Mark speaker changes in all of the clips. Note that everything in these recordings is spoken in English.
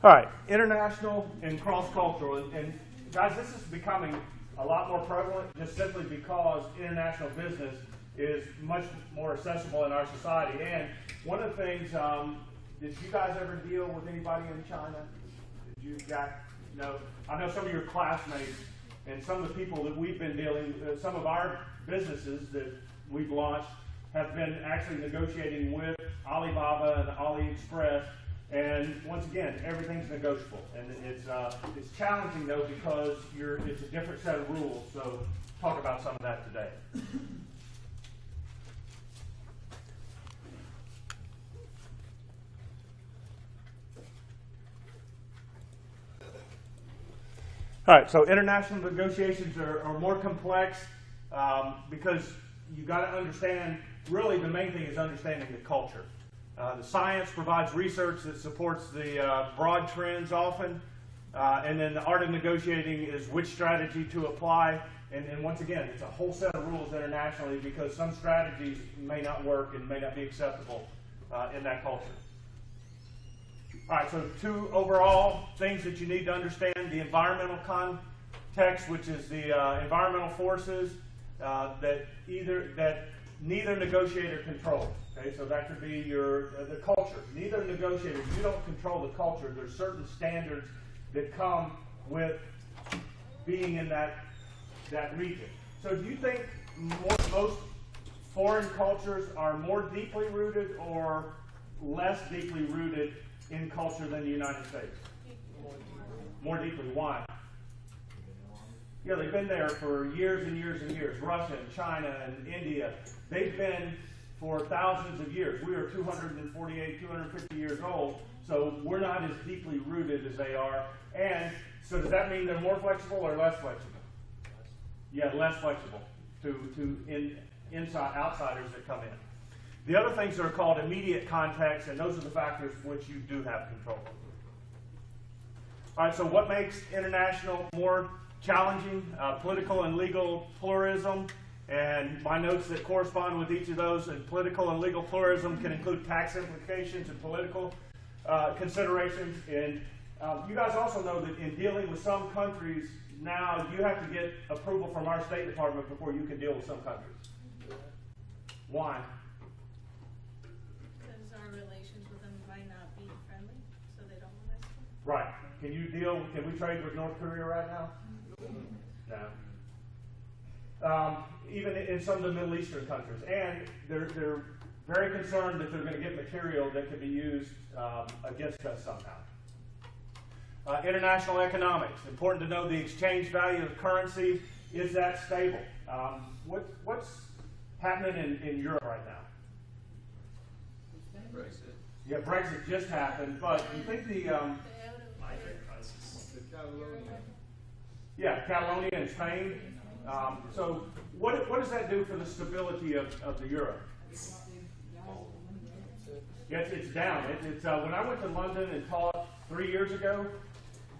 Speaker 1: All right, international and cross-cultural. And guys, this is becoming a lot more prevalent just simply because international business is much more accessible in our society. And one of the things, did you guys ever deal with anybody in China? Did you guys know? I know some of your classmates and some of the people that we've been dealing with, some of our businesses that we've launched have been actually negotiating with Alibaba and AliExpress. And once again, everything's negotiable, and it's challenging though because it's a different set of rules. So talk about some of that today. All right, so international negotiations are more complex because you got to understand. Really, the main thing is understanding the culture. The science provides research that supports the broad trends often, and then the art of negotiating is which strategy to apply. And once again, it's a whole set of rules internationally because some strategies may not work and may not be acceptable in that culture. All right, so 2 overall things that you need to understand: the environmental context, which is the environmental forces that neither negotiator controls. Okay, so that could be the culture. Neither negotiator, you don't control the culture. There's certain standards that come with being in that region. So do you think most foreign cultures are more deeply rooted or less deeply rooted in culture than the United States? More deeply. Why? Yeah, they've been there for years and years and years. Russia and China and India, they've been for thousands of years. We are 248, 250 years old, so we're not as deeply rooted as they are. And so does that mean they're more flexible or less flexible? Yeah, less flexible to outsiders that come in. The other things are called immediate context, and those are the factors which you do have control over. All right, so what makes international more challenging? Political and legal pluralism, and my notes that correspond with each of those. And political and legal pluralism can include tax implications and political considerations. And you guys also know that in dealing with some countries, now you have to get approval from our State Department before you can deal with some countries. Why?
Speaker 2: Because our relations with them might not be friendly, so they don't want us to.
Speaker 1: Right. Can we trade with North Korea right now? No. Even in some of the Middle Eastern countries. And they're very concerned that they're going to get material that can be used against us somehow. International economics. Important to know the exchange value of currency. Is that stable? What's happening in Europe right now?
Speaker 3: Brexit.
Speaker 1: Yeah, Brexit just happened, but you think the
Speaker 3: migrant crisis. The Catalonia.
Speaker 1: Yeah, Catalonia and Spain. So what does that do for the stability of the euro? Yes, it's down. When I went to London and taught 3 years ago,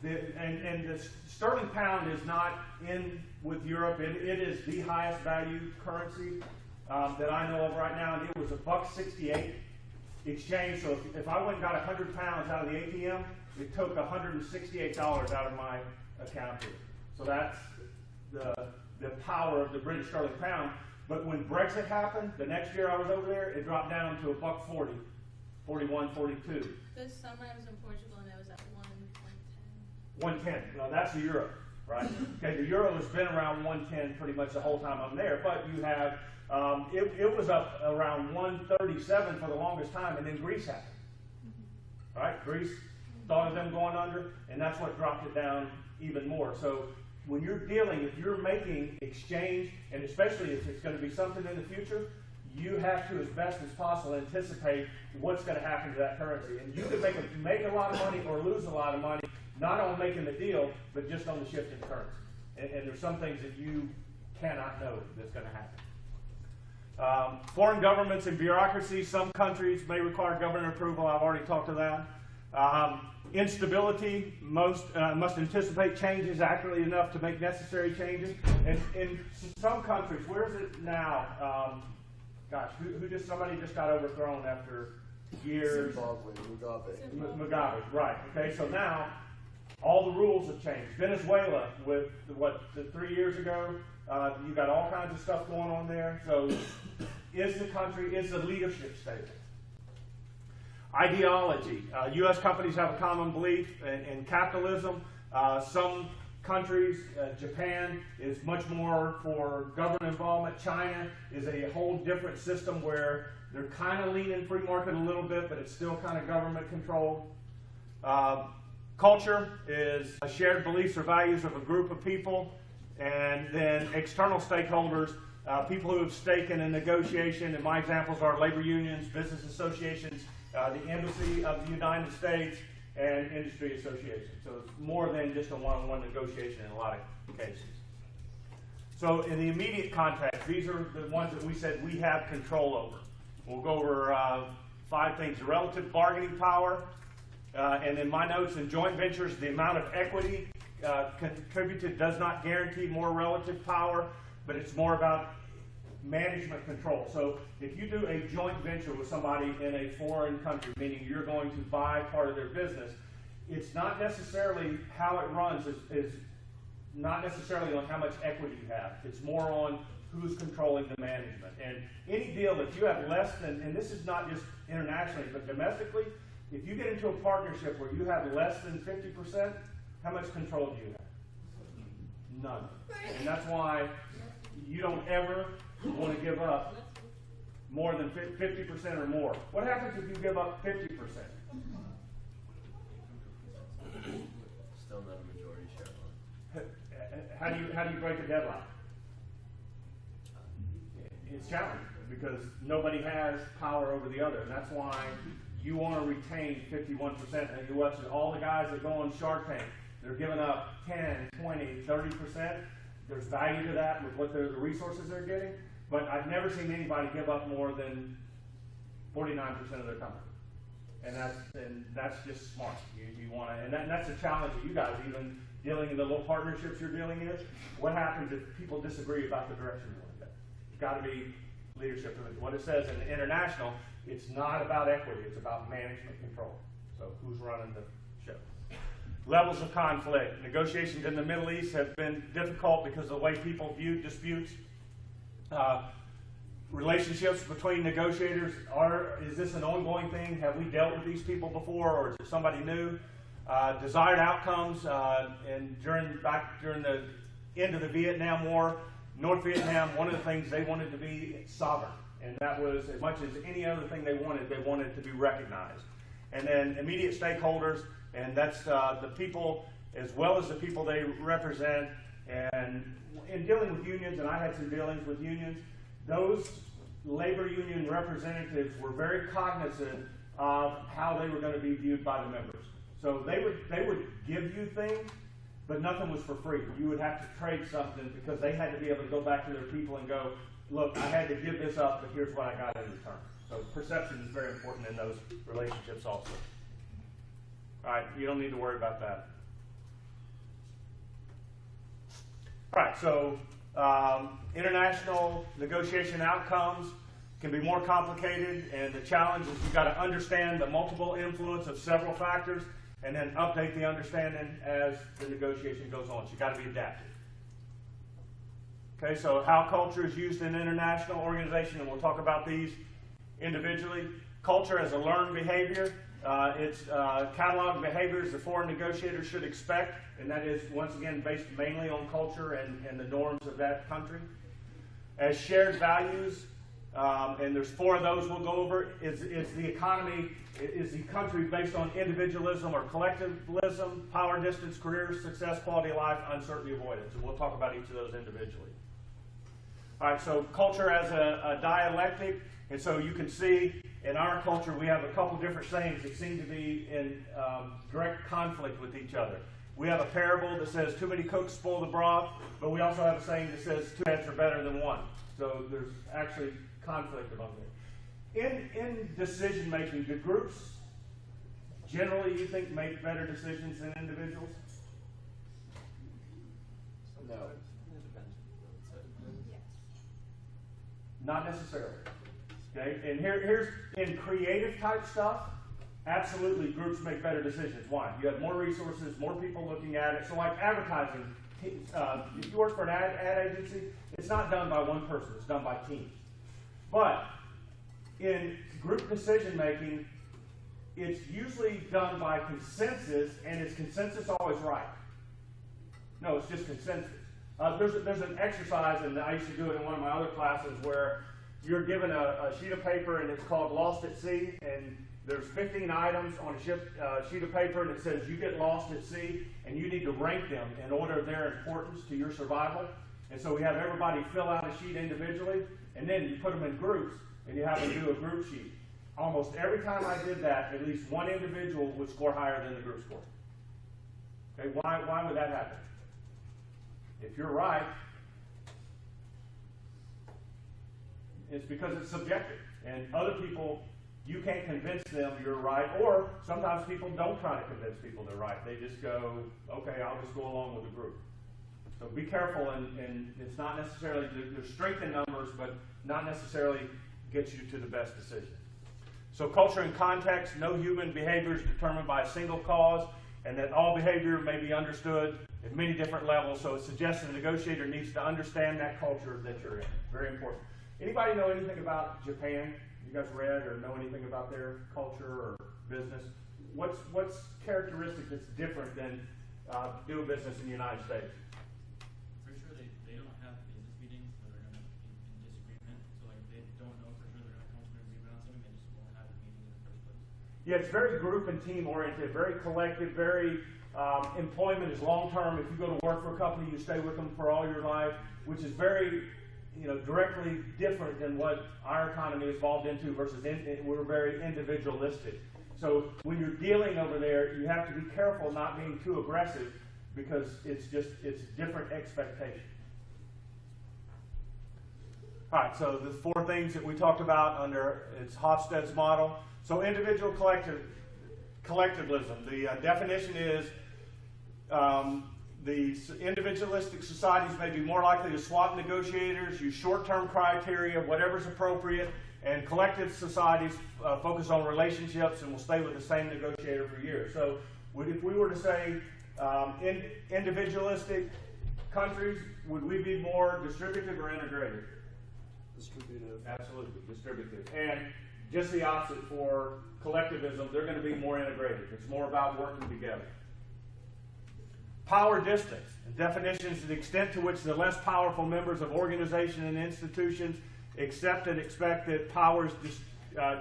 Speaker 1: and the sterling pound is not in with Europe. It is the highest valued currency that I know of right now, and it was $1.68 exchange. So if I went and got 100 pounds out of the ATM, it took $168 out of my account here. So that's the power of the British sterling pound. But when Brexit happened, the next year I was over there, it dropped down to $1.40, 41, 42.
Speaker 2: There's sometimes in Portugal and it was at 1.10.
Speaker 1: 110. Now that's the euro, right? Okay, the euro has been around 110 pretty much the whole time I'm there, but you have it was up around 137 for the longest time, and then Greece happened. Right? Greece thought of them going under, and that's what dropped it down even more. So when if you're making exchange, and especially if it's going to be something in the future, you have to, as best as possible, anticipate what's going to happen to that currency. And you can make a lot of money or lose a lot of money, not on making the deal, but just on the shift in currency. And there's some things that you cannot know that's going to happen. Foreign governments and bureaucracy. Some countries may require government approval. I've already talked to that. Instability. Must anticipate changes accurately enough to make necessary changes. And in some countries, where is it now? Somebody just got overthrown after years.
Speaker 3: Zimbabwe,
Speaker 1: Mugabe, right. Okay, so now all the rules have changed. Venezuela, with the 3 years ago, you got all kinds of stuff going on there. So is the leadership stable? Ideology. U.S. companies have a common belief in capitalism. Some countries, Japan is much more for government involvement. China is a whole different system where they're kind of leaning free market a little bit, but it's still kind of government controlled. Culture is shared beliefs or values of a group of people. And then external stakeholders, people who have stake in a negotiation, and my examples are labor unions, business associations, the Embassy of the United States, and industry associations. So it's more than just a one-on-one negotiation in a lot of cases. So in the immediate context, these are the ones that we said we have control over. We'll go over 5 things. The relative bargaining power, and in my notes, in joint ventures, the amount of equity contributed does not guarantee more relative power, but it's more about management control. So if you do a joint venture with somebody in a foreign country, meaning you're going to buy part of their business, it's not necessarily how it runs, is not necessarily on how much equity you have. It's more on who's controlling the management. And any deal that you have less than, and this is not just internationally, but domestically, if you get into a partnership where you have less than 50%, how much control do you have? None. And that's why you don't ever want to give up more than 50% or more. What happens if you give up 50%?
Speaker 4: Still not a majority shareholder.
Speaker 1: How do you break a deadlock? It's challenging because nobody has power over the other, and that's why you want to retain 51%. And you watch all the guys that go on Shark Tank, they're giving up 10, 20, 30%. There's value to that with what the resources they're getting, but I've never seen anybody give up more than 49% of their company. And that's just smart. You want to, and that's a challenge that you guys, even dealing in the little partnerships you're dealing in. What happens if people disagree about the direction you want to go? It's got to be leadership. What it says in the international, it's not about equity, it's about management control. So who's running the show? Levels of conflict. Negotiations in the Middle East have been difficult because of the way people view disputes. Relationships between negotiators, is this an ongoing thing? Have we dealt with these people before, or is it somebody new? Desired outcomes, and during the end of the Vietnam War, North Vietnam, one of the things they wanted to be sovereign, and that was, as much as any other thing they wanted to be recognized. And then immediate stakeholders, and that's the people as well as the people they represent. And in dealing with unions, and I had some dealings with unions, those labor union representatives were very cognizant of how they were going to be viewed by the members. So they would give you things, but nothing was for free. You would have to trade something because they had to be able to go back to their people and go, look, I had to give this up, but here's what I got in return. So perception is very important in those relationships also. All right, you don't need to worry about that. All right, so international negotiation outcomes can be more complicated, and the challenge is you've got to understand the multiple influence of several factors and then update the understanding as the negotiation goes on. So you've got to be adaptive. Okay, so how culture is used in international organization, and we'll talk about these individually. Culture as a learned behavior. It's catalog behaviors the foreign negotiators should expect, and that is, once again, based mainly on culture and the norms of that country. As shared values, and there's 4 of those we'll go over, is the economy, is the country based on individualism or collectivism, power, distance, career, success, quality of life, uncertainty, avoidance. And we'll talk about each of those individually. All right, so culture as a dialectic, and so you can see in our culture we have a couple different sayings that seem to be in direct conflict with each other. We have a parable that says too many cooks spoil the broth, but we also have a saying that says 2 heads are better than 1. So there's actually conflict among them. In decision making, do groups generally, you think, make better decisions than individuals?
Speaker 3: No.
Speaker 4: It depends.
Speaker 1: Not necessarily. Okay, and here's in creative type stuff, absolutely groups make better decisions. Why? You have more resources, more people looking at it. So like advertising, if you work for an ad agency, it's not done by one person, it's done by teams. But in group decision making, it's usually done by consensus, and is consensus always right? No, it's just consensus. There's an exercise, and I used to do it in one of my other classes, where you're given a sheet of paper, and it's called Lost at Sea, and there's 15 items on a sheet of paper, and it says you get lost at sea, and you need to rank them in order of their importance to your survival. And so we have everybody fill out a sheet individually, and then you put them in groups, and you have them do a group sheet. Almost every time I did that, at least one individual would score higher than the group score. Okay, why would that happen? If you're right, it's because it's subjective. And other people, you can't convince them you're right, or sometimes people don't try to convince people they're right. They just go, okay, I'll just go along with the group. So be careful, and it's not necessarily, there's strength in numbers, but not necessarily gets you to the best decision. So culture and context, no human behavior is determined by a single cause, and that all behavior may be understood at many different levels. So it suggests the negotiator needs to understand that culture that you're in. Very important. Anybody know anything about Japan? You guys read or know anything about their culture or business? What's characteristic that's different than doing business in the United States?
Speaker 5: For sure, they don't have business meetings where they're going to be in disagreement. So like they don't know for sure they're going to come to an agreement on something. They just won't have a meeting in the first place.
Speaker 1: Yeah, it's very group and team oriented, very collective, very employment is long term. If you go to work for a company, you stay with them for all your life, which is very, directly different than what our economy has evolved into versus we're very individualistic. So when you're dealing over there, you have to be careful not being too aggressive because it's different expectations. All right, so the four things that we talked about under it's Hofstede's model. So individual collectivism. The definition is the individualistic societies may be more likely to swap negotiators, use short-term criteria, whatever's appropriate, and collective societies focus on relationships and will stay with the same negotiator for years. So if we were to say individualistic countries, would we be more distributive or integrated?
Speaker 4: Distributive.
Speaker 1: Absolutely, distributive. And just the opposite for collectivism, they're going to be more integrated. It's more about working together. Power distance. The definition is the extent to which the less powerful members of organizations and institutions accept and expect that power is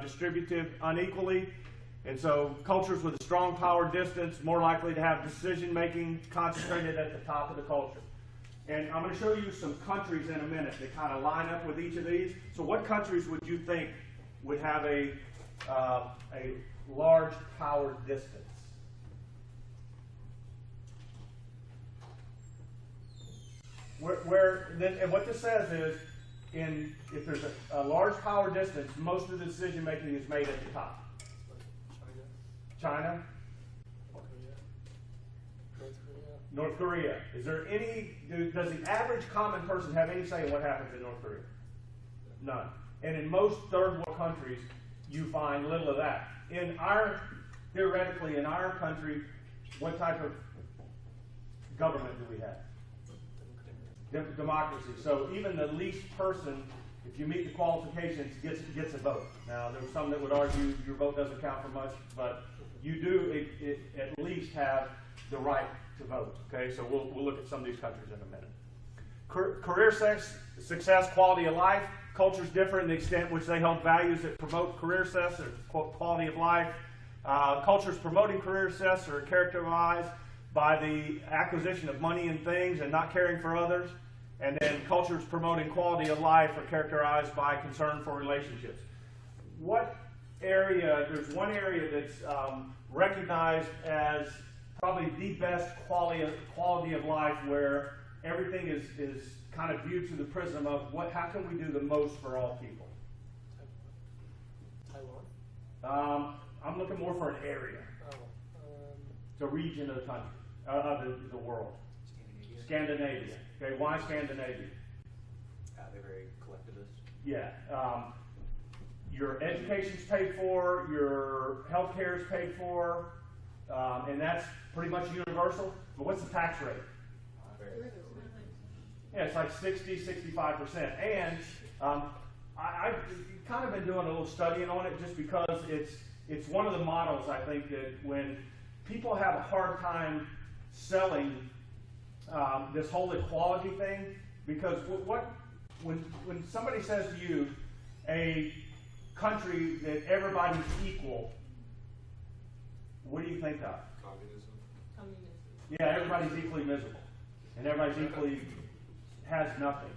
Speaker 1: distributed unequally. And so cultures with a strong power distance more likely to have decision making concentrated at the top of the culture. And I'm going to show you some countries in a minute that kind of line up with each of these. So what countries would you think would have a large power distance? And what this says is, if there's a large power distance, most of the decision making is made at the top. China? North Korea. Is there does the average common person have any say in what happens in North Korea? None. And in most third world countries, you find little of that. Theoretically, in our country, what type of government do we have? Democracy. So even the least person, if you meet the qualifications, gets a vote. Now, there's some that would argue your vote doesn't count for much, but you do at least have the right to vote. Okay, so we'll look at some of these countries in a minute. Career success, quality of life. Cultures differ in the extent which they hold values that promote career success or quality of life. Cultures promoting career success are characterized by the acquisition of money and things and not caring for others. And then cultures promoting quality of life are characterized by concern for relationships. There's one area that's recognized as probably the best quality of life where everything is kind of viewed through the prism of how can we do the most for all people?
Speaker 3: Taiwan?
Speaker 1: I'm looking more for an area. It's a region of the country, of the world. Scandinavia. Okay, why Scandinavia?
Speaker 6: They're very collectivist.
Speaker 1: Yeah. your education's paid for, your health care is paid for, and that's pretty much universal. But what's the tax rate? Yeah, it's like 60–65%. And I've kind of been doing a little studying on it just because it's one of the models, I think, that when people have a hard time selling this whole equality thing, because when somebody says to you, a country that everybody's equal, what do you think of?
Speaker 3: Communism.
Speaker 1: Yeah, everybody's equally miserable, and everybody's equally has nothing.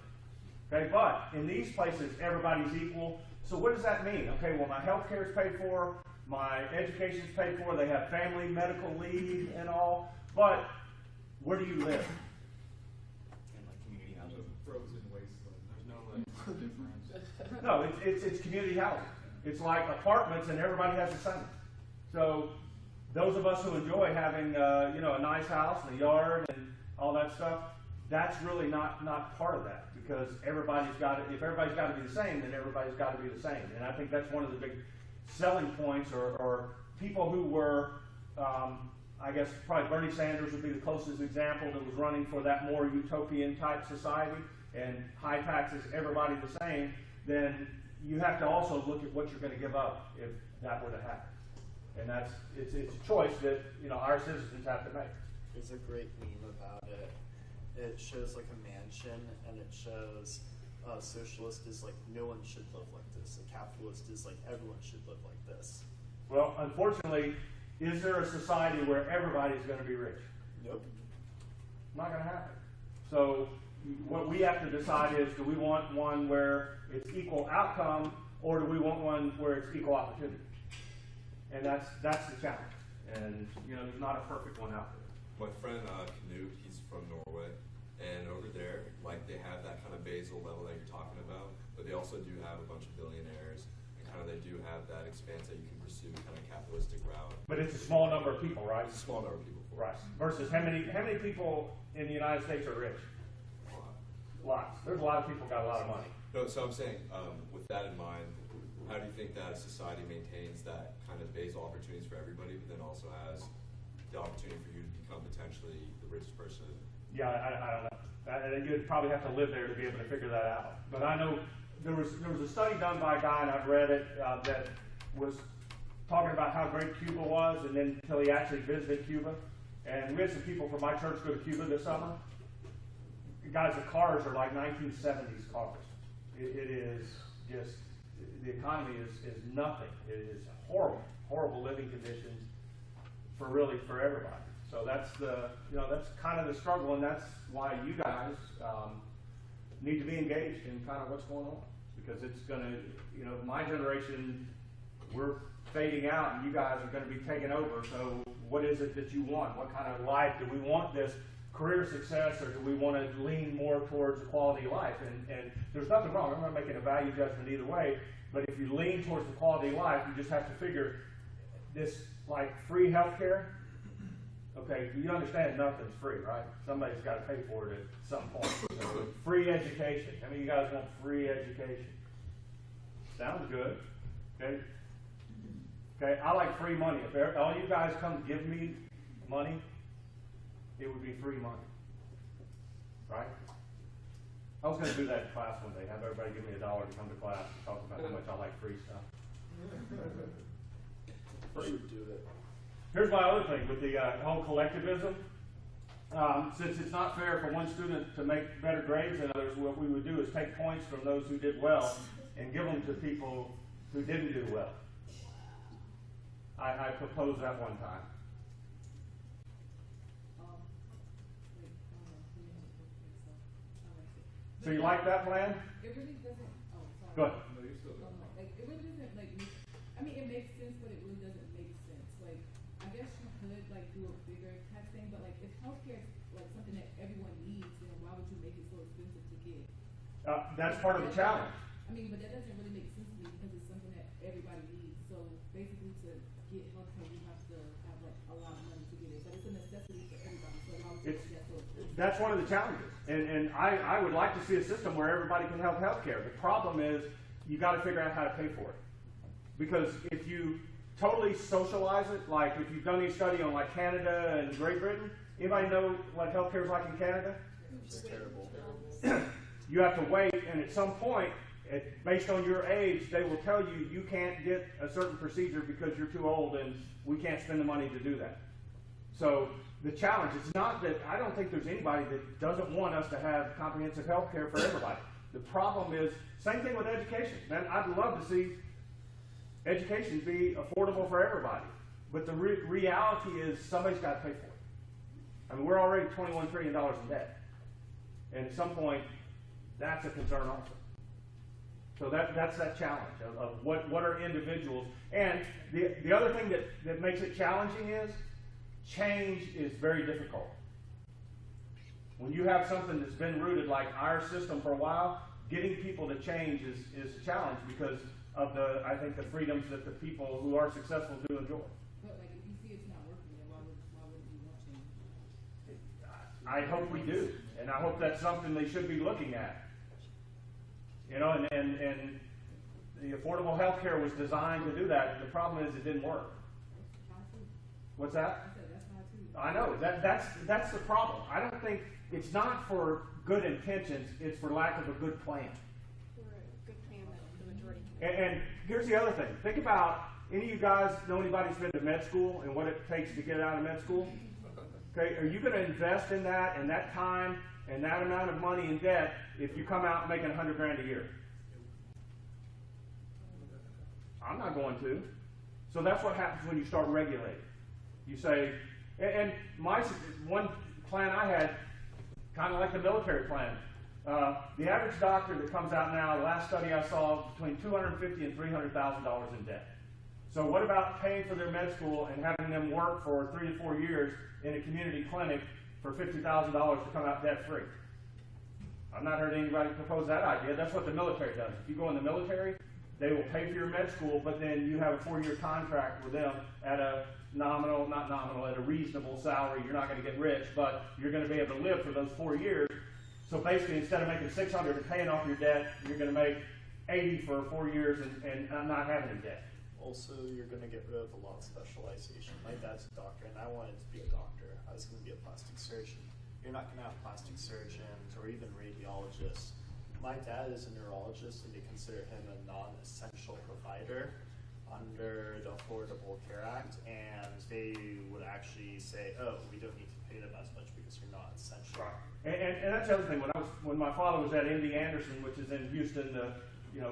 Speaker 1: Okay, but in these places, everybody's equal. So what does that mean? Okay, well, my health care is paid for, my education's paid for, they have family medical leave and all, but where do you live?
Speaker 5: Community housing.
Speaker 3: Frozen wasteland. There's no difference.
Speaker 1: No, it's community housing. It's like apartments, and everybody has the same. So those of us who enjoy having a nice house and a yard and all that stuff, that's really not part of that, because if everybody's got to be the same, then everybody's got to be the same. And I think that's one of the big selling points, or people who were, I guess probably Bernie Sanders would be the closest example, that was running for that more utopian type society and high taxes, everybody the same. Then you have to also look at what you're going to give up if that were to happen. And it's a choice that our citizens have to make.
Speaker 4: There's a great meme about it. It shows like a mansion, and it shows socialist is like no one should live like this, and capitalist is like everyone should live like this.
Speaker 1: Well, unfortunately, is there a society where everybody's going to be rich?
Speaker 4: Nope.
Speaker 1: Not going to happen. So what we have to decide is, do we want one where it's equal outcome, or do we want one where it's equal opportunity? And that's the challenge. And there's not a perfect one out there.
Speaker 6: My friend Knut, he's from Norway, and over there, like, they have that kind of basal level that you're talking about, but they also do have a bunch of billionaires, and kind of they do have that expanse that you can pursue, kind of capitalistic route.
Speaker 1: But it's a small number of people, right?
Speaker 6: It's a small number of people.
Speaker 1: Right. Versus how many people in the United States are rich?
Speaker 6: A lot.
Speaker 1: Lots. There's a lot of people got a lot of money.
Speaker 6: No, so I'm saying, with that in mind, how do you think that a society maintains that kind of basal opportunities for everybody, but then also has the opportunity for you to become potentially the richest person?
Speaker 1: Yeah, I don't know. You'd probably have to live there to be able to figure that out. But I know there was a study done by a guy, and I've read it, that was talking about how great Cuba was, and then until he actually visited Cuba. And we had some people from my church go to Cuba this summer. Guys, the cars are like 1970s cars. It is just, the economy is nothing. It is horrible living conditions for everybody. So that's that's kind of the struggle, and that's why you guys need to be engaged in kind of what's going on, because it's going to, my generation, we're fading out, and you guys are going to be taking over. So what is it that you want? What kind of life do we want? This career success, or do we want to lean more towards quality of life? And there's nothing wrong. I'm not making a value judgment either way. But if you lean towards the quality of life, you just have to figure this, like free health care. Okay, you understand nothing's free, right? Somebody's got to pay for it at some point. So, free education. How many of you guys want free education? Sounds good. Okay. Okay, I like free money. If all you guys come give me money, it would be free money. Right? I was going to do that in class one day. Have everybody give me $1 to come to class and talk about how much I like free stuff.
Speaker 4: We should do it.
Speaker 1: Here's my other thing with the whole collectivism. Since it's not fair for one student to make better grades than others, what we would do is take points from those who did well and give them to people who didn't do well. I proposed that one time. So you like that plan?
Speaker 7: It really doesn't. Oh, sorry.
Speaker 1: Go ahead.
Speaker 3: No, you're still good.
Speaker 7: Like it really doesn't I mean, it makes sense, but it really doesn't make sense. Like, I guess you could like do a bigger tax thing, but like if healthcare is like something that everyone needs, then why would you make it so expensive to get?
Speaker 1: That's part of the challenge.
Speaker 7: I mean, but that doesn't really make sense to me because it's something that everybody needs. So basically, to get healthcare, you have to have like a lot of money to get it, but it's a necessity for everybody. So why would you make that so expensive?
Speaker 1: That's one of the challenges. And I would like to see a system where everybody can have health care. The problem is you got to figure out how to pay for it. Because if you totally socialize it, like if you've done any study on like Canada and Great Britain, anybody know what healthcare is like in Canada?
Speaker 4: It's terrible.
Speaker 1: You have to wait, and at some point, based on your age, they will tell you you can't get a certain procedure because you're too old and we can't spend the money to do that. So the challenge, it's not that, I don't think there's anybody that doesn't want us to have comprehensive health care for everybody. The problem is, same thing with education. Man, I'd love to see education be affordable for everybody. But the reality is somebody's got to pay for it. I mean, we're already $21 trillion in debt. And at some point, that's a concern also. So that's that challenge of what are individuals. And the other thing that makes it challenging is change is very difficult. When you have something that's been rooted like our system for a while, getting people to change is a challenge because of I think the freedoms that the people who are successful do enjoy.
Speaker 7: But like, if you see it's not working, then why would you want change?
Speaker 1: I hope we do, and I hope that's something they should be looking at. You know, and the affordable health care was designed to do that. The problem is it didn't work. What's that?
Speaker 7: I said that's not too.
Speaker 1: I know, that's the problem. I don't think, it's not for good intentions, it's for lack of a good plan.
Speaker 2: Or a good plan that the majority can.
Speaker 1: And here's the other thing. Think about, any of you guys know anybody who's been to med school and what it takes to get out of med school? Okay, are you going to invest in that time and that amount of money in debt if you come out making $100,000 a year? I'm not going to. So that's what happens when you start regulating. You say, and one plan I had, kind of like the military plan. The average doctor that comes out now, the last study I saw, between $250,000 and $300,000 in debt. So what about paying for their med school and having them work for 3 to 4 years in a community clinic for $50,000 to come out debt free? I've not heard anybody propose that idea. That's what the military does. If you go in the military, they will pay for your med school, but then you have a 4-year contract with them at a at a reasonable salary. You're not going to get rich, but you're going to be able to live for those 4 years. So basically, instead of making $600 and paying off your debt, you're going to make $80 for 4 years and not have any debt.
Speaker 4: Also, you're going to get rid of a lot of specialization. My dad's a doctor, and I wanted to be a doctor. I was going to be a plastic surgeon. You're not going to have plastic surgeons or even radiologists. My dad is a neurologist, and they consider him a non-essential provider under the Affordable Care Act, and they would actually say, oh, we don't need to pay them as much because you're not essential.
Speaker 1: Right. And that's the other thing. When my father was at MD Anderson, which is in Houston, the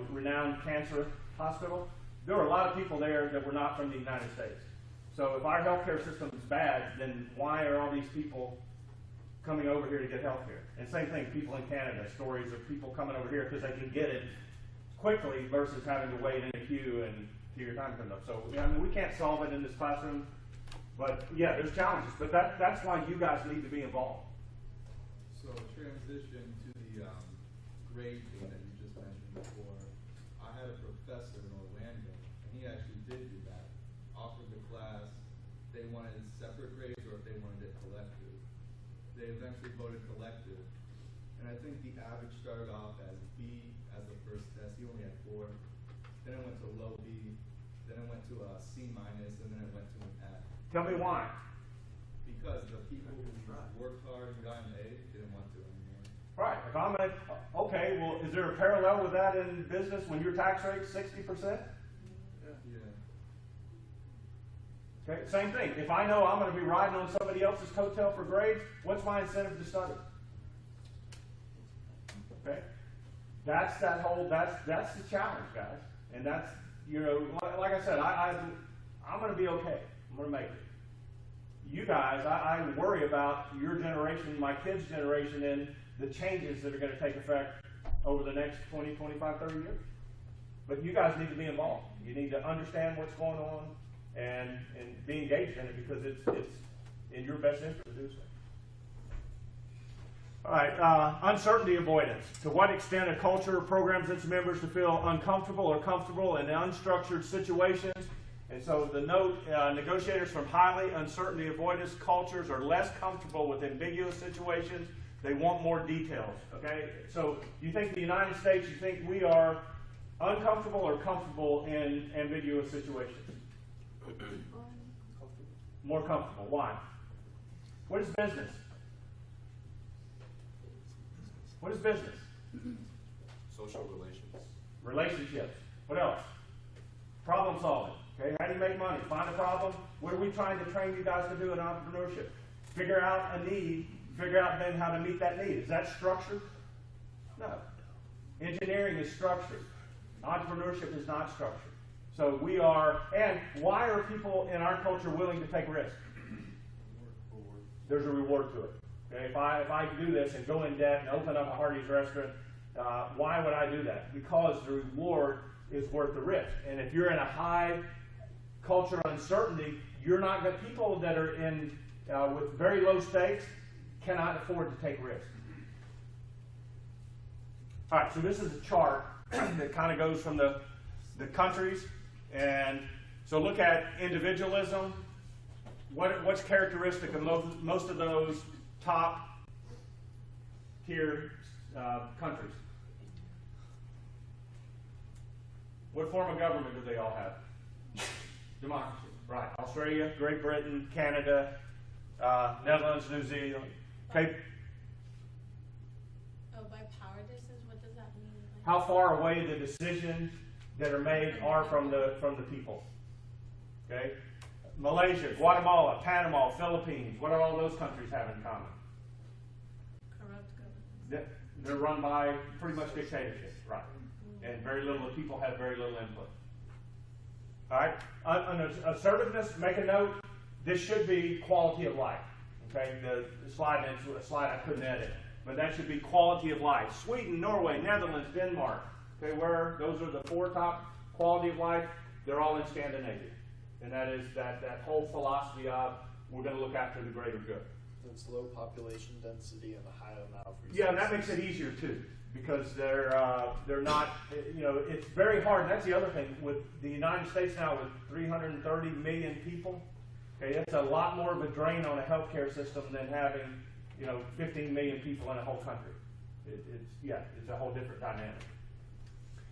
Speaker 1: renowned cancer hospital, there were a lot of people there that were not from the United States. So if our healthcare system is bad, then why are all these people coming over here to get healthcare? And same thing, people in Canada, stories of people coming over here because they can get it quickly versus having to wait in a queue and till your time comes up. So we can't solve it in this classroom, but yeah, there's challenges. But that's why you guys need to be involved.
Speaker 3: So transition to the grade thing that you just mentioned before. I had a professor in Orlando, and he actually did do that. Offered the class, they wanted separate grades or if they wanted it collective. They eventually voted collective. And I think the average started off as B as the first test. He only had 4. Then it went to low B. Then it went to a C minus, and then it went to an F.
Speaker 1: Tell me why.
Speaker 3: Because the people who worked hard and got an A didn't want to anymore.
Speaker 1: Right. If I'm okay, well, is there a parallel with that in business when your tax rate's 60%?
Speaker 3: Yeah.
Speaker 1: Okay, same thing. If I know I'm going to be riding on somebody else's coattail for grades, what's my incentive to study? Okay, that's the challenge, guys. And that's, like I said, I'm going to be okay. I'm going to make it. You guys, I worry about your generation, my kids' generation, and the changes that are going to take effect over the next 20, 25, 30 years. But you guys need to be involved. You need to understand what's going on and be engaged in it because it's in your best interest to do so. All right, uncertainty avoidance. To what extent a culture programs its members to feel uncomfortable or comfortable in unstructured situations. And so the note, negotiators from highly uncertainty avoidance cultures are less comfortable with ambiguous situations. They want more details, okay? So you think the United States, you think we are Uncomfortable or comfortable in ambiguous situations? More comfortable. Why? What is business? What is business?
Speaker 6: Social relations.
Speaker 1: Relationships. What else? Problem solving. Okay, how do you make money? Find a problem. What are we trying to train you guys to do in entrepreneurship? Figure out a need, figure out then how to meet that need. Is that structured? No. Engineering is structured. Entrepreneurship is not structured. So we are, and why are people in our culture willing to take risks? There's a reward to it. Okay? If I do this and go in debt and open up a Hardee's restaurant, why would I do that? Because the reward is worth the risk. And if you're in a high culture uncertainty, you're not going. People that are in with very low stakes cannot afford to take risks. All right, so this is a chart that kind of goes from the countries, and so look at individualism. What's characteristic of most of those top tier countries? What form of government do they all have? Democracy, right? Australia, Great Britain, Canada, Netherlands, New Zealand. Okay.
Speaker 2: Oh, by power distance, what does that mean? Like,
Speaker 1: How far away the decisions that are made are from the people? Okay. Malaysia, Guatemala, Panama, Philippines. What do all those countries have in common?
Speaker 2: corrupt government.
Speaker 1: They're run by pretty much dictatorships, right? And very little people have very little input. All right. Assertiveness. Make a note. This should be quality of life. Okay. The slide into a slide I couldn't edit, but that should be quality of life. Sweden, Norway, Netherlands, Denmark. Okay. Where those are the 4 top quality of life. They're all in Scandinavia, and that is that whole philosophy of we're going to look after the greater good.
Speaker 4: It's low population density and a high amount of resources.
Speaker 1: Yeah, and that makes it easier too, because they're not, it's very hard. And that's the other thing with the United States now with 330 million people. Okay, that's a lot more of a drain on a healthcare system than having 15 million people in a whole country. It's a whole different dynamic.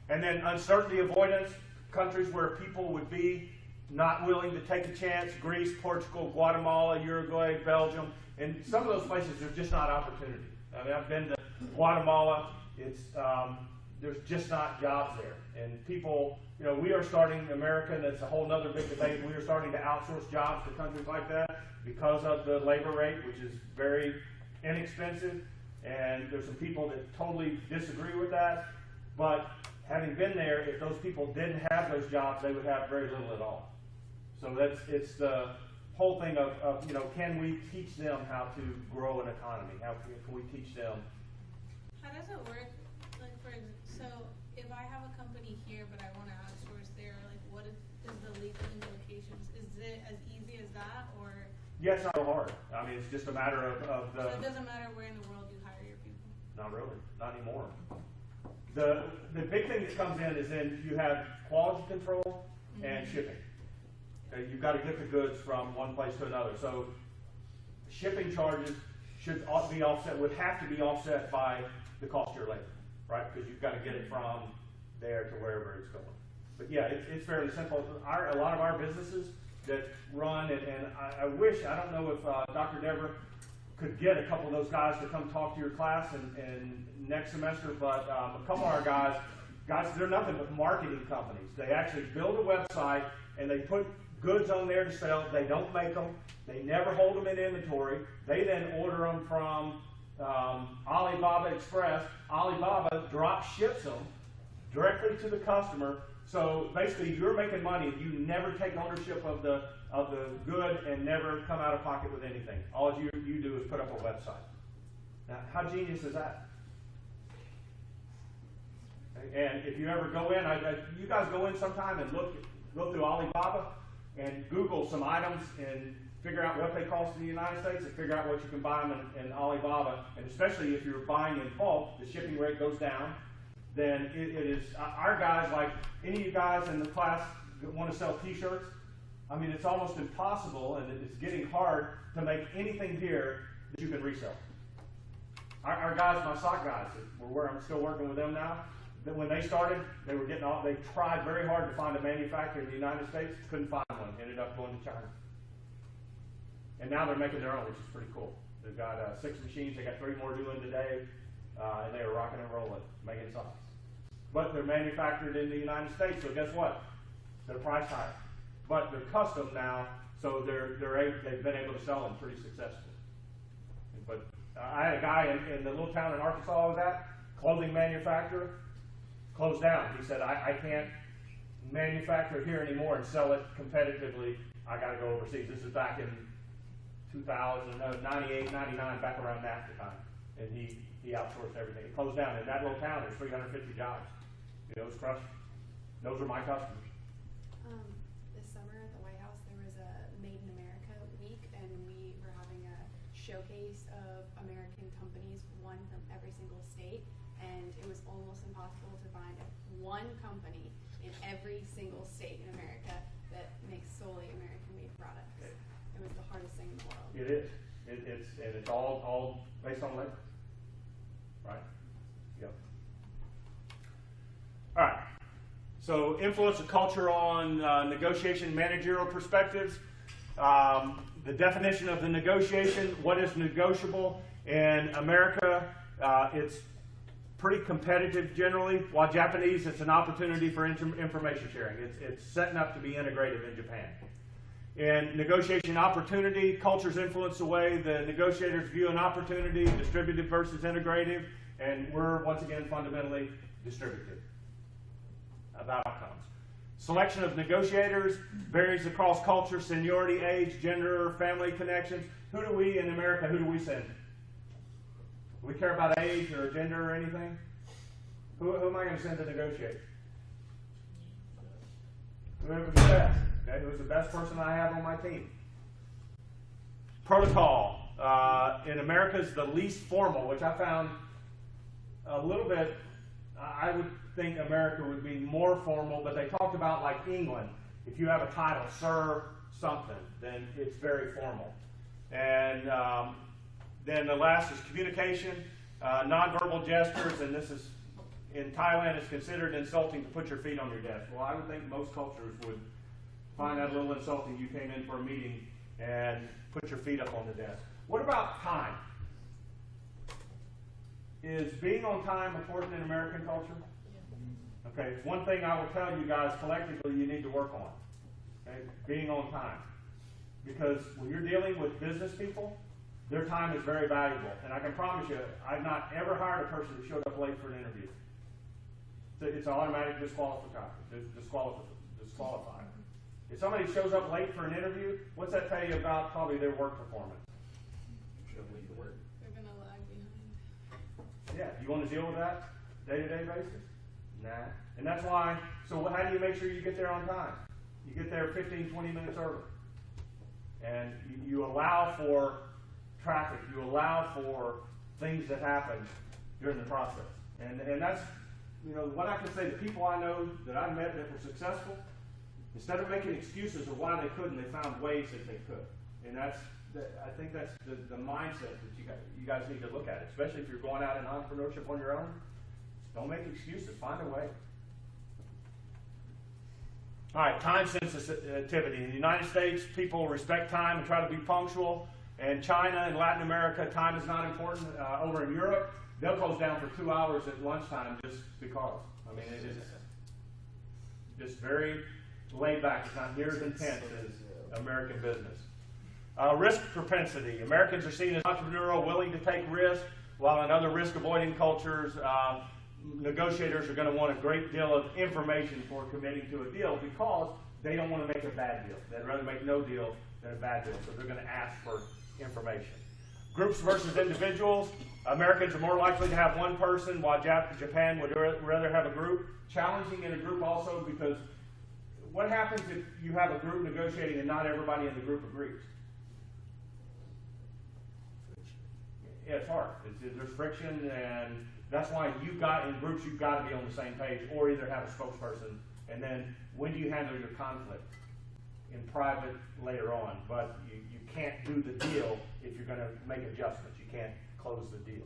Speaker 1: And then uncertainty avoidance, countries where people would be not willing to take a chance. Greece, Portugal, Guatemala, Uruguay, Belgium. And some of those places, there's just not opportunity. I mean, I've been to Guatemala. There's just not jobs there. And people, we are starting, America, and it's a whole other big debate, we are starting to outsource jobs to countries like that because of the labor rate, which is very inexpensive. And there's some people that totally disagree with that. But having been there, if those people didn't have those jobs, they would have very little at all. So it's the whole thing of can we teach them how to grow an economy? How can we teach them?
Speaker 2: How does it work? Like, so if I have a company here, but I want to outsource there, like, what is the legal implications? Is it as easy as that, or?
Speaker 1: Yeah, it's not real hard. I mean, it's just a matter of the.
Speaker 2: So it doesn't matter where in the world you hire your people.
Speaker 1: Not really, not anymore. The big thing that comes in is then you have quality control and shipping. Okay, you've got to get the goods from one place to another. So shipping charges would have to be offset by the cost of your labor, right? Because you've got to get it from there to wherever it's going. But yeah, it's fairly simple. A lot of our businesses that run, and I wish, I don't know if Dr. Deborah could get a couple of those guys to come talk to your class and next semester, but a couple of our guys, they're nothing but marketing companies. They actually build a website and they put goods on there to sell. They don't make them. They never hold them in inventory. They then order them from Alibaba Express. Alibaba drop ships them directly to the customer. So basically, you're making money. You never take ownership of the good and never come out of pocket with anything. All you do is put up a website. Now, how genius is that? And if you ever go in, you guys go in sometime and look through Alibaba and Google some items and figure out what they cost in the United States and figure out what you can buy them in Alibaba. And especially if you're buying in bulk, the shipping rate goes down. Then it is, our guys, like any of you guys in the class that want to sell t-shirts, I mean, it's almost impossible, and it's getting hard to make anything here that you can resell. Our guys, my sock guys, I'm still working with them now, that when they started, they were getting they tried very hard to find a manufacturer in the United States, couldn't find one, ended up going to China. And now they're making their own, which is pretty cool. They've got 6 machines, they got 3 more doing today, and they are rocking and rolling, making sauce. But they're manufactured in the United States, so guess what? They're priced higher. But they're custom now, so they've been able to sell them pretty successfully. But I had a guy in the little town in Arkansas I was at, clothing manufacturer, closed down. He said, I can't manufacture here anymore and sell it competitively. I got to go overseas. This is back in 98, 99, back around NAFTA time. And he outsourced everything. It closed down. In that little town, there's 350 jobs. You know, it was crushing. Those are my customers.
Speaker 8: This summer at the White House, there was a Made in America week, and we were having a showcase of American companies, one from every single state, and it was almost impossible to find one company in every single state in America that makes solely American-made products. It was the hardest thing in the world.
Speaker 1: It is. It's all based on labor. Right? Yep. All right. So influence of culture on negotiation managerial perspectives. The definition of the negotiation, what is negotiable. In America, it's pretty competitive generally, while Japanese, it's an opportunity for information sharing. It's setting up to be integrated in Japan. In negotiation opportunity, cultures influence the way the negotiators view an opportunity, distributed versus integrative, and we're, once again, fundamentally distributed about outcomes. Selection of negotiators varies across culture, seniority, age, gender, family connections. Who do we in America send? Do we care about age or gender or anything? Who am I going to send to negotiate? Whoever's the best. Okay, who's the best person I have on my team? Protocol. In America is the least formal, which I found a little bit, I would think America would be more formal, but they talked about like England. If you have a title, sir something, then it's very formal. And then the last is communication, nonverbal gestures, and this is, in Thailand, it's considered insulting to put your feet on your desk. Well, I would think most cultures would find that a little insulting. You came in for a meeting and put your feet up on the desk. What about time? Is being on time important in American culture? Okay, it's one thing I will tell you guys collectively you need to work on. Okay, being on time. Because when you're dealing with business people, their time is very valuable. And I can promise you, I've not ever hired a person who showed up late for an interview. It's an automatic disqualified. If somebody shows up late for an interview, what's that tell you about probably their work performance?
Speaker 2: They're going to lag behind.
Speaker 1: Yeah, you want to deal with that day-to-day basis? Nah. And that's why, so how do you make sure you get there on time? You get there 15, 20 minutes early. And you allow for traffic. You allow for things that happen during the process. And that's, you know, what I can say, the people I know that I met that were successful, instead of making excuses of why they couldn't, they found ways that they could. And I think that's the mindset that you guys need to look at, especially if you're going out in entrepreneurship on your own. Don't make excuses. Find a way. All right, time sensitivity. In the United States, people respect time and try to be punctual. In China and Latin America, time is not important. Over in Europe, they'll close down for 2 hours at lunchtime just because. I mean, it is just very laid back. It's not near as intense as American business. Risk propensity. Americans are seen as entrepreneurial, willing to take risks, while in other risk-avoiding cultures, negotiators are going to want a great deal of information before committing to a deal because they don't want to make a bad deal. They'd rather make no deal than a bad deal, so they're going to ask for information. Groups versus individuals. Americans are more likely to have one person, while Japan would rather have a group. Challenging in a group also because what happens if you have a group negotiating and not everybody in the group agrees? Yeah, it's hard. There's friction, and that's why in groups you've got to be on the same page, or either have a spokesperson. And then when do you handle your conflict? In private later on, but you can't do the deal if you're going to make adjustments. You can't close the deal.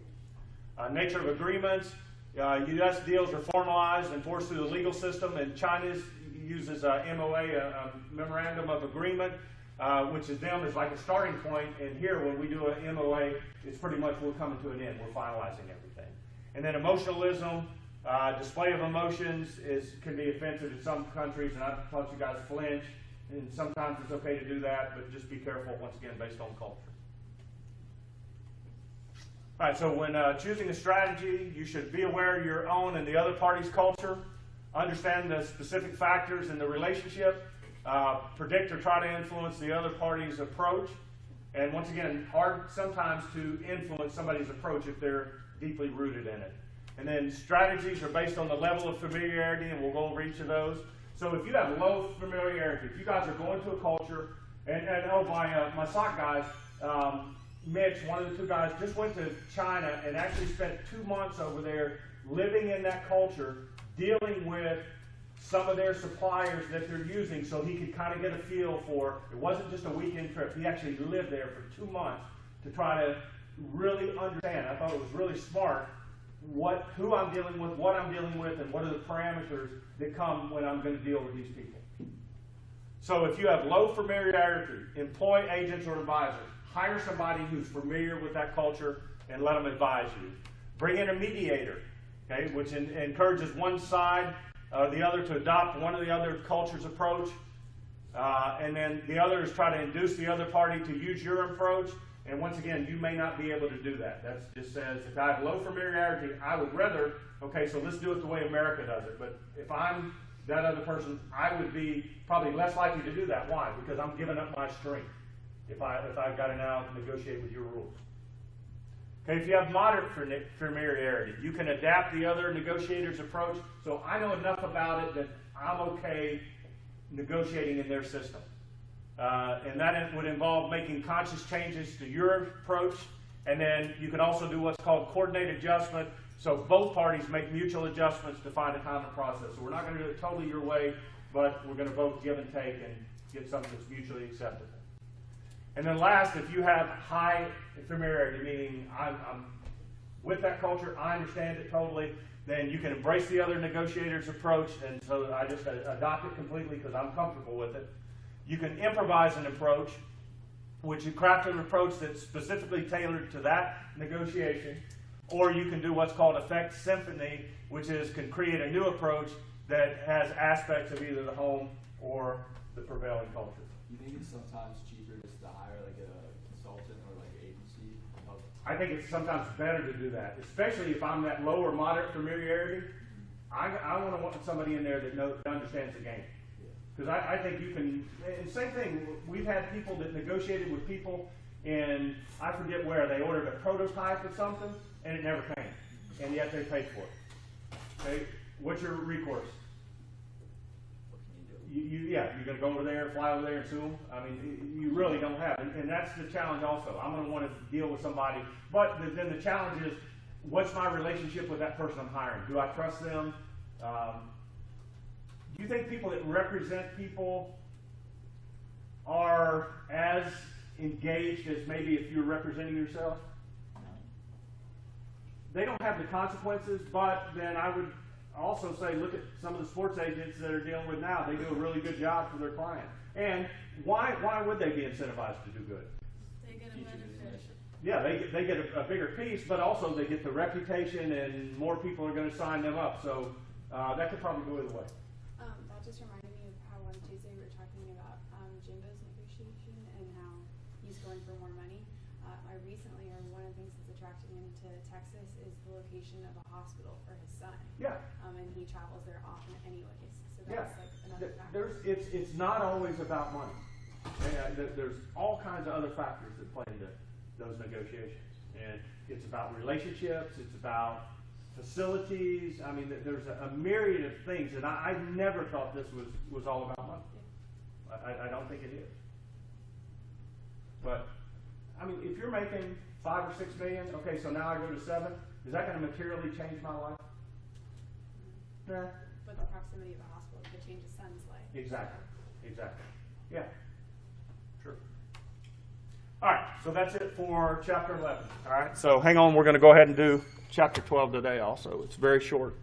Speaker 1: Nature of agreements U.S. deals are formalized and enforced through the legal system, and China uses a MOA, a Memorandum of Agreement, which is them as like a starting point. And here, when we do a MOA, it's pretty much we're coming to an end. We're finalizing everything. And then emotionalism, display of emotions can be offensive in some countries, and I've taught you guys flinch. And sometimes it's okay to do that, but just be careful, once again, based on culture. All right, so when choosing a strategy, you should be aware of your own and the other party's culture, understand the specific factors in the relationship, predict or try to influence the other party's approach, and once again, hard sometimes to influence somebody's approach if they're deeply rooted in it. And then strategies are based on the level of familiarity, and we'll go over each of those. So if you have low familiarity, if you guys are going to a culture, and my sock guys, Mitch, one of the two guys, just went to China and actually spent 2 months over there living in that culture, dealing with some of their suppliers that they're using so he could kind of get a feel for, it wasn't just a weekend trip, he actually lived there for 2 months to try to really understand. I thought it was really smart who I'm dealing with, what I'm dealing with, and what are the parameters that come when I'm going to deal with these people. So if you have low familiarity, employ agents or advisors. Hire somebody who's familiar with that culture and let them advise you. Bring in a mediator, okay, which encourages one side or the other to adopt one of the other culture's approach. And then the other is try to induce the other party to use your approach. And once again, you may not be able to do that. That just says, if I have low familiarity, I would rather, okay, so let's do it the way America does it. But if I'm that other person, I would be probably less likely to do that. Why? Because I'm giving up my strength if I've got to now negotiate with your rules. Okay, if you have moderate familiarity, you can adapt the other negotiator's approach. So I know enough about it that I'm okay negotiating in their system. And that would involve making conscious changes to your approach. And then you can also do what's called coordinated adjustment. So both parties make mutual adjustments to find a common process. So we're not going to do it totally your way, but we're going to both give and take and get something that's mutually acceptable. And then last, if you have high familiarity, meaning I'm with that culture, I understand it totally, then you can embrace the other negotiator's approach. And so I just adopt it completely because I'm comfortable with it. You can improvise an approach, which you craft an approach that's specifically tailored to that negotiation. Or you can do what's called effect symphony, which can create a new approach that has aspects of either the home or the prevailing culture.
Speaker 3: You think it's sometimes cheaper just to hire like a consultant or like an agency?
Speaker 1: I think it's sometimes better to do that, especially if I'm that low or moderate familiarity. I want to want somebody in there that understands the game. Because I think you can, and same thing, we've had people that negotiated with people and I forget where, they ordered a prototype of something and it never came. And yet they paid for it. Okay? What's your recourse? You're going to go over there, fly over there and sue them? I mean, you really don't have it. And that's the challenge also. I'm going to want to deal with somebody. But then the challenge is, what's my relationship with that person I'm hiring? Do I trust them? Do you think people that represent people are as engaged as maybe if you're representing yourself? They don't have the consequences, but then I would also say, look at some of the sports agents that are dealing with now. They do a really good job for their client. And why would they be incentivized to do good?
Speaker 2: They get a benefit.
Speaker 1: Yeah, they get a bigger piece, but also they get the reputation and more people are going to sign them up. So that could probably go either way.
Speaker 8: That just reminded me of how on Tuesday we were talking about Jimbo's negotiation and how he's going for more money. One of the things that's attracting him to Texas is the location of a hospital for his son.
Speaker 1: Yeah.
Speaker 8: And he travels there often anyways. So that's like another factor.
Speaker 1: It's not always about money. There's all kinds of other factors that play into those negotiations. And it's about relationships, it's about facilities. I mean, there's a myriad of things, and I never thought this was all about money. I don't think it is. But, I mean, if you're making $5 or $6 million, okay, so now I go to 7, is that going to materially change my life? No.
Speaker 8: But the proximity of the hospital could change his son's life.
Speaker 1: Exactly. Yeah. Sure. All right, so that's it for chapter 11. All right, so hang on, we're going to go ahead and do chapter 12 today also. It's very short.